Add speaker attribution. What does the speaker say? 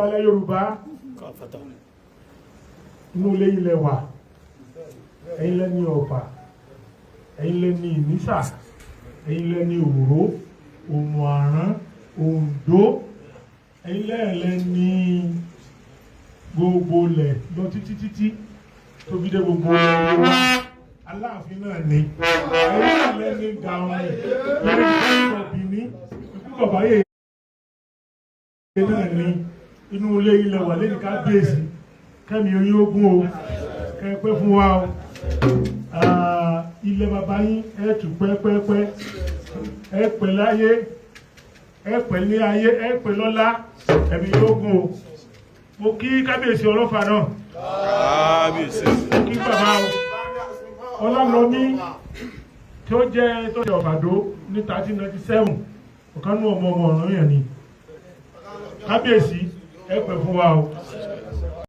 Speaker 1: ọba ilẹ̀ Yorùbá inú ilé ilẹ̀ wà ẹ̀yin lẹ́ni Ọ̀fà ẹ̀yin lẹ́ni Ìnísà ẹ̀yin lẹ́ni Òró Òmù-àrán Oǹdó ẹ̀yin lẹ́ni gbogbo lẹ̀ lọ títí tóbi dé gbogbo Yorùbá Aláàfin náà ni ẹ̀yin lẹ́ni Gàùn lẹ́ni Ọ̀bìní ikú bàbá yẹ náà ni inú ilé ilẹ̀ wà lẹ́ni Kábíyèsí kẹ́mi oyin ogun o kẹ́pẹ́ fún wa o ilẹ̀ bàbá yín ẹ̀ tù pẹ́pẹ́pẹ́ ẹ̀ pẹ́ láyé ẹ̀ pẹ́ ní ayé ẹ̀ pẹ́ lọ́lá ẹ̀mí ogun o mo kí Kábíyèsí Ọlọ́fà náà mo kí bàbá o Ọlálọ́mí tí ó jẹ́ tó jẹ́ Ọ̀bàdó ní 1397 ọ̀kanú ọmọ ọ̀ràn yẹn ni Kábíyèsí ẹ pẹ́ fún wa o